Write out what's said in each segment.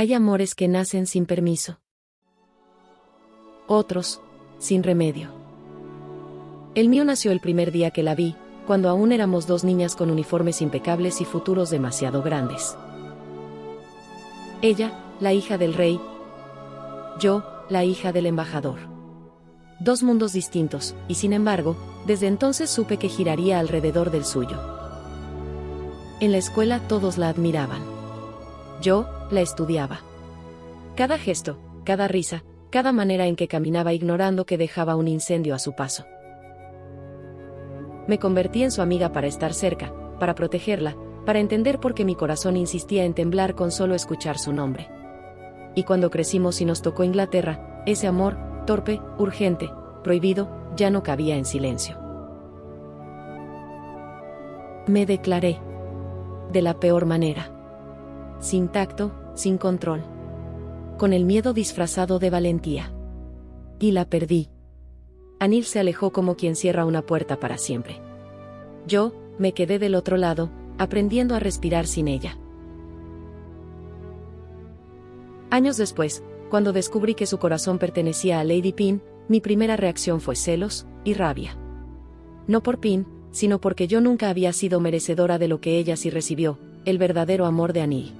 Hay amores que nacen sin permiso. Otros, sin remedio. El mío nació el primer día que la vi, cuando aún éramos dos niñas con uniformes impecables y futuros demasiado grandes. Ella, la hija del rey. Yo, la hija del embajador. Dos mundos distintos, y sin embargo, desde entonces supe que giraría alrededor del suyo. En la escuela todos la admiraban. Yo, la estudiaba. Cada gesto, cada risa, cada manera en que caminaba ignorando que dejaba un incendio a su paso. Me convertí en su amiga para estar cerca, para protegerla, para entender por qué mi corazón insistía en temblar con solo escuchar su nombre. Y cuando crecimos y nos tocó Inglaterra, ese amor, torpe, urgente, prohibido, ya no cabía en silencio. Me declaré. De la peor manera. Sin tacto, sin control. Con el miedo disfrazado de valentía. Y la perdí. Anil se alejó como quien cierra una puerta para siempre. Yo, me quedé del otro lado, aprendiendo a respirar sin ella. Años después, cuando descubrí que su corazón pertenecía a Lady Pin, mi primera reacción fue celos y rabia. No por Pin, sino porque yo nunca había sido merecedora de lo que ella sí recibió, el verdadero amor de Anil.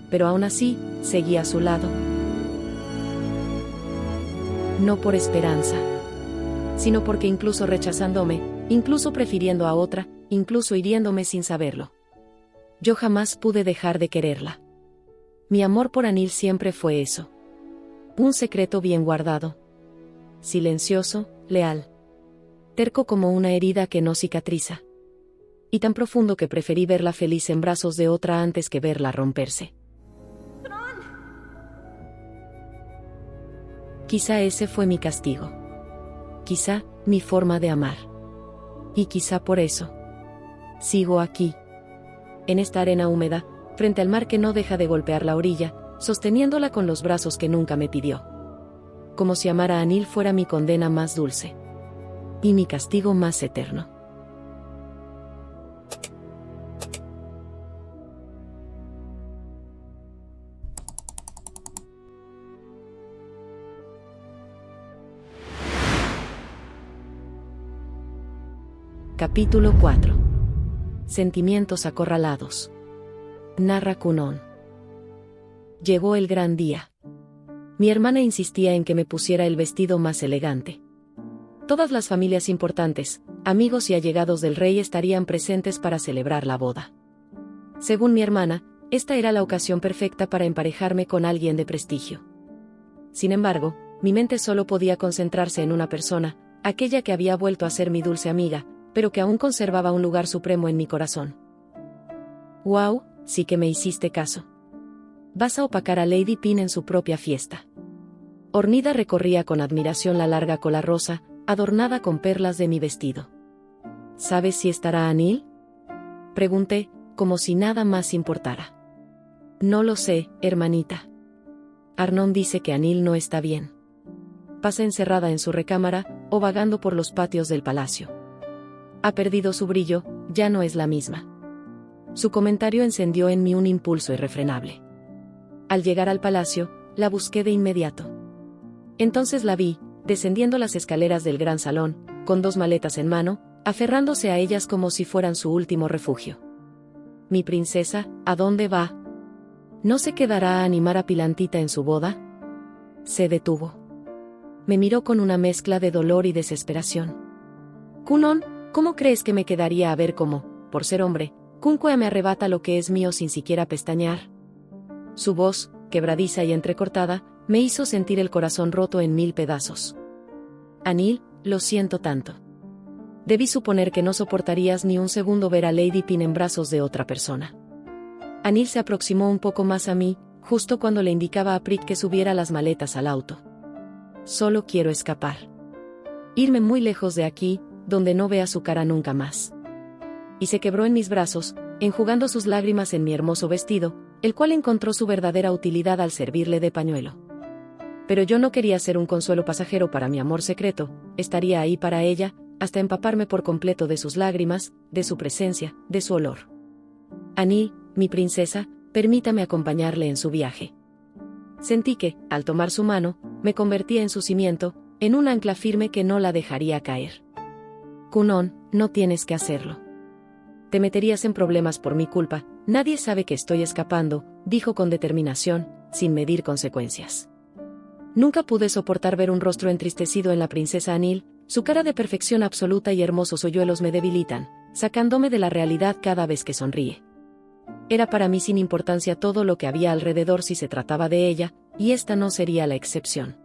Pero aún así, seguí a su lado. No por esperanza, sino porque incluso rechazándome, incluso prefiriendo a otra, incluso hiriéndome sin saberlo, yo jamás pude dejar de quererla. Mi amor por Anil siempre fue eso. Un secreto bien guardado. Silencioso, leal. Terco como una herida que no cicatriza. Y tan profundo que preferí verla feliz en brazos de otra antes que verla romperse. Quizá ese fue mi castigo. Quizá, mi forma de amar. Y quizá por eso. Sigo aquí. En esta arena húmeda, frente al mar que no deja de golpear la orilla, sosteniéndola con los brazos que nunca me pidió. Como si amar a Anil fuera mi condena más dulce. Y mi castigo más eterno. Capítulo 4. Sentimientos acorralados. Narra Cunón. Llegó el gran día. Mi hermana insistía en que me pusiera el vestido más elegante. Todas las familias importantes, amigos y allegados del rey estarían presentes para celebrar la boda. Según mi hermana, esta era la ocasión perfecta para emparejarme con alguien de prestigio. Sin embargo, mi mente solo podía concentrarse en una persona, aquella que había vuelto a ser mi dulce amiga, pero que aún conservaba un lugar supremo en mi corazón. «Wow, sí que me hiciste caso. Vas a opacar a Lady Pin en su propia fiesta». Hornida recorría con admiración la larga cola rosa, adornada con perlas de mi vestido. «¿Sabes si estará Anil?», pregunté, como si nada más importara. «No lo sé, hermanita. Arnón dice que Anil no está bien. Pasa encerrada en su recámara, o vagando por los patios del palacio. Ha perdido su brillo, ya no es la misma». Su comentario encendió en mí un impulso irrefrenable. Al llegar al palacio, la busqué de inmediato. Entonces la vi, descendiendo las escaleras del gran salón, con dos maletas en mano, aferrándose a ellas como si fueran su último refugio. «Mi princesa, ¿a dónde va? ¿No se quedará a animar a Pilantita en su boda?». Se detuvo. Me miró con una mezcla de dolor y desesperación. «Cunón, ¿cómo crees que me quedaría a ver cómo, por ser hombre, Kunqua me arrebata lo que es mío sin siquiera pestañear?». Su voz, quebradiza y entrecortada, me hizo sentir el corazón roto en 1000 pedazos. «Anil, lo siento tanto. Debí suponer que no soportarías ni un segundo ver a Lady Pin en brazos de otra persona». Anil se aproximó un poco más a mí, justo cuando le indicaba a Prit que subiera las maletas al auto. «Solo quiero escapar. Irme muy lejos de aquí, donde no vea su cara nunca más». Y se quebró en mis brazos, enjugando sus lágrimas en mi hermoso vestido, el cual encontró su verdadera utilidad al servirle de pañuelo. Pero yo no quería ser un consuelo pasajero para mi amor secreto, estaría ahí para ella, hasta empaparme por completo de sus lágrimas, de su presencia, de su olor. «Anil, mi princesa, permítame acompañarle en su viaje». Sentí que, al tomar su mano, me convertía en su cimiento, en un ancla firme que no la dejaría caer. Kunon, no tienes que hacerlo. Te meterías en problemas por mi culpa, nadie sabe que estoy escapando, dijo con determinación, sin medir consecuencias. Nunca pude soportar ver un rostro entristecido en la princesa Anil, su cara de perfección absoluta y hermosos hoyuelos me debilitan, sacándome de la realidad cada vez que sonríe. Era para mí sin importancia todo lo que había alrededor si se trataba de ella, y esta no sería la excepción.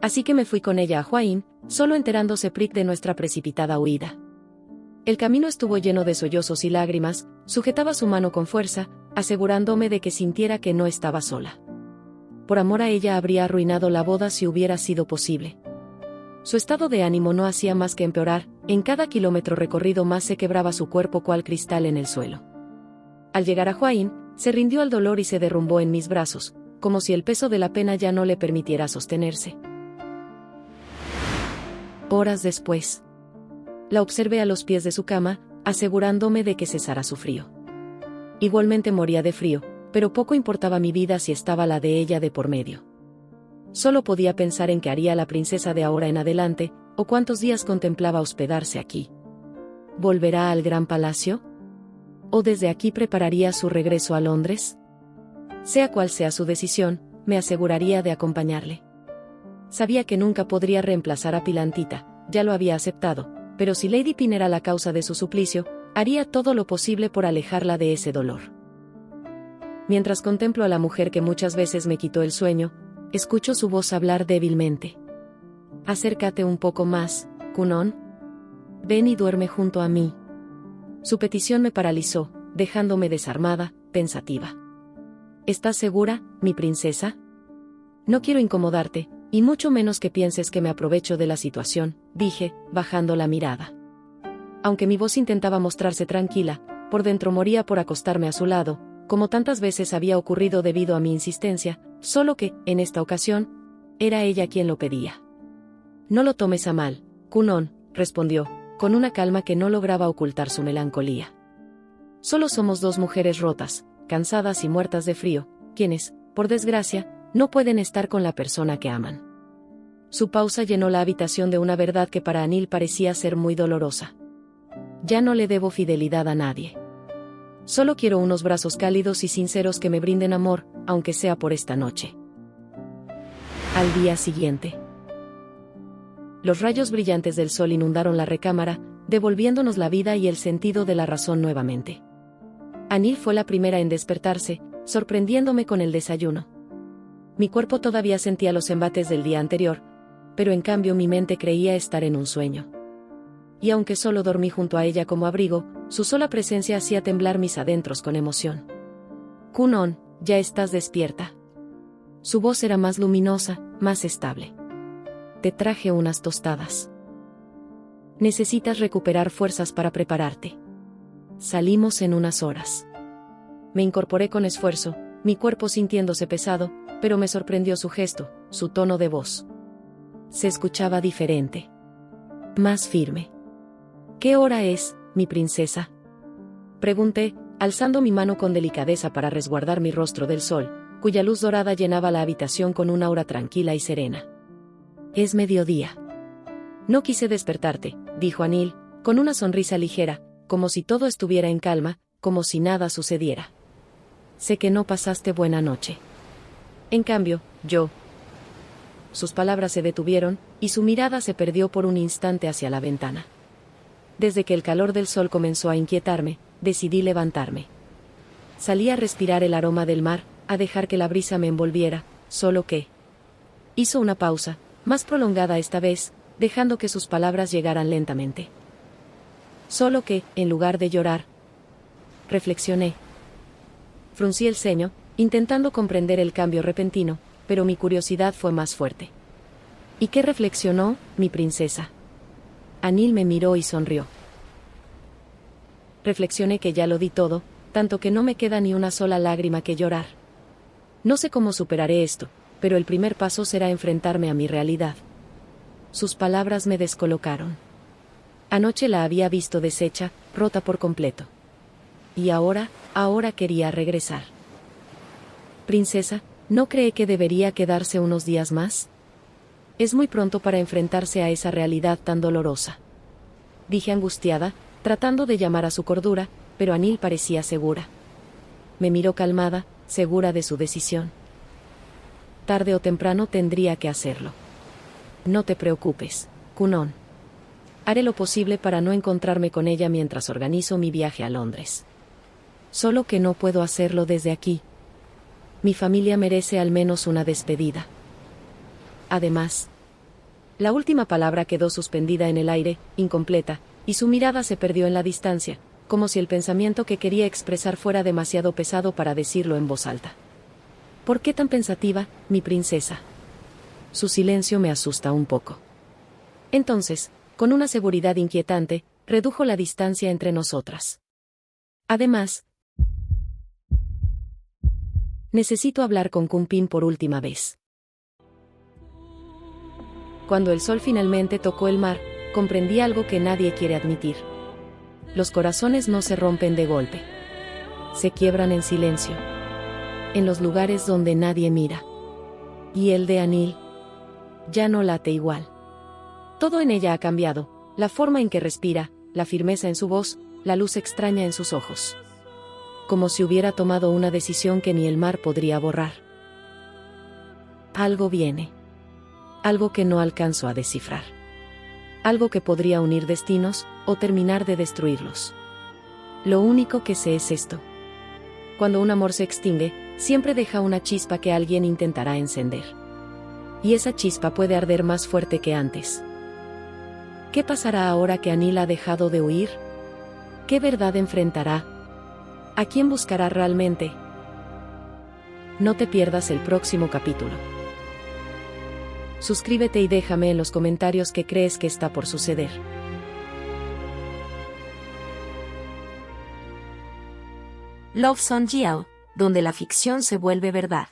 Así que me fui con ella a Hua-In, solo enterándose Prik de nuestra precipitada huida. El camino estuvo lleno de sollozos y lágrimas, sujetaba su mano con fuerza, asegurándome de que sintiera que no estaba sola. Por amor a ella habría arruinado la boda si hubiera sido posible. Su estado de ánimo no hacía más que empeorar, en cada kilómetro recorrido más se quebraba su cuerpo cual cristal en el suelo. Al llegar a Hua-In, se rindió al dolor y se derrumbó en mis brazos, como si el peso de la pena ya no le permitiera sostenerse. Horas después, la observé a los pies de su cama, asegurándome de que cesara su frío. Igualmente moría de frío, pero poco importaba mi vida si estaba la de ella de por medio. Solo podía pensar en qué haría la princesa de ahora en adelante, o cuántos días contemplaba hospedarse aquí. ¿Volverá al gran palacio? ¿O desde aquí prepararía su regreso a Londres? Sea cual sea su decisión, me aseguraría de acompañarle. Sabía que nunca podría reemplazar a Pilantita, ya lo había aceptado, pero si Lady Pin era la causa de su suplicio, haría todo lo posible por alejarla de ese dolor. Mientras contemplo a la mujer que muchas veces me quitó el sueño, escucho su voz hablar débilmente. Acércate un poco más, Kunon. Ven y duerme junto a mí. Su petición me paralizó, dejándome desarmada, pensativa. ¿Estás segura, mi princesa? No quiero incomodarte, y mucho menos que pienses que me aprovecho de la situación, dije, bajando la mirada. Aunque mi voz intentaba mostrarse tranquila, por dentro moría por acostarme a su lado, como tantas veces había ocurrido debido a mi insistencia, solo que, en esta ocasión, era ella quien lo pedía. No lo tomes a mal, Kunon, respondió, con una calma que no lograba ocultar su melancolía. Solo somos dos mujeres rotas, cansadas y muertas de frío, quienes, por desgracia, no pueden estar con la persona que aman. Su pausa llenó la habitación de una verdad que para Anil parecía ser muy dolorosa. Ya no le debo fidelidad a nadie. Solo quiero unos brazos cálidos y sinceros que me brinden amor, aunque sea por esta noche. Al día siguiente. Los rayos brillantes del sol inundaron la recámara, devolviéndonos la vida y el sentido de la razón nuevamente. Anil fue la primera en despertarse, sorprendiéndome con el desayuno. Mi cuerpo todavía sentía los embates del día anterior, pero en cambio mi mente creía estar en un sueño. Y aunque solo dormí junto a ella como abrigo, su sola presencia hacía temblar mis adentros con emoción. Kunon, ya estás despierta. Su voz era más luminosa, más estable. Te traje unas tostadas. Necesitas recuperar fuerzas para prepararte. Salimos en unas horas. Me incorporé con esfuerzo, mi cuerpo sintiéndose pesado, pero me sorprendió su gesto, su tono de voz. Se escuchaba diferente. Más firme. ¿Qué hora es, mi princesa? Pregunté, alzando mi mano con delicadeza para resguardar mi rostro del sol, cuya luz dorada llenaba la habitación con un aura tranquila y serena. Es mediodía. No quise despertarte, dijo Anil, con una sonrisa ligera, como si todo estuviera en calma, como si nada sucediera. Sé que no pasaste buena noche. En cambio, yo... Sus palabras se detuvieron, y su mirada se perdió por un instante hacia la ventana. Desde que el calor del sol comenzó a inquietarme, decidí levantarme. Salí a respirar el aroma del mar, a dejar que la brisa me envolviera, solo que... Hizo una pausa, más prolongada esta vez, dejando que sus palabras llegaran lentamente. Solo que, en lugar de llorar, reflexioné. Fruncí el ceño, intentando comprender el cambio repentino, pero mi curiosidad fue más fuerte. ¿Y qué reflexionó, mi princesa? Anil me miró y sonrió. Reflexioné que ya lo di todo, tanto que no me queda ni una sola lágrima que llorar. No sé cómo superaré esto, pero el primer paso será enfrentarme a mi realidad. Sus palabras me descolocaron. Anoche la había visto deshecha, rota por completo. Y ahora quería regresar. Princesa, ¿No cree que debería quedarse unos días más? Es muy pronto para enfrentarse a esa realidad tan dolorosa. Dije angustiada, tratando de llamar a su cordura, pero Anil parecía segura. Me miró calmada, segura de su decisión. Tarde o temprano tendría que hacerlo. No te preocupes, Kunon. Haré lo posible para no encontrarme con ella mientras organizo mi viaje a Londres. Solo que no puedo hacerlo desde aquí. Mi familia merece al menos una despedida. Además, la última palabra quedó suspendida en el aire, incompleta, y su mirada se perdió en la distancia, como si el pensamiento que quería expresar fuera demasiado pesado para decirlo en voz alta. ¿Por qué tan pensativa, mi princesa? Su silencio me asusta un poco. Entonces, con una seguridad inquietante, redujo la distancia entre nosotras. Además, necesito hablar con Kunpin por última vez. Cuando el sol finalmente tocó el mar, comprendí algo que nadie quiere admitir. Los corazones no se rompen de golpe. Se quiebran en silencio. En los lugares donde nadie mira. Y el de Anil ya no late igual. Todo en ella ha cambiado, la forma en que respira, la firmeza en su voz, la luz extraña en sus ojos. Como si hubiera tomado una decisión que ni el mar podría borrar. Algo viene. Algo que no alcanzo a descifrar. Algo que podría unir destinos, o terminar de destruirlos. Lo único que sé es esto. Cuando un amor se extingue, siempre deja una chispa que alguien intentará encender. Y esa chispa puede arder más fuerte que antes. ¿Qué pasará ahora que Anil ha dejado de huir? ¿Qué verdad enfrentará? ¿A quién buscará realmente? No te pierdas el próximo capítulo. Suscríbete y déjame en los comentarios qué crees que está por suceder. Love Song Jiao, donde la ficción se vuelve verdad.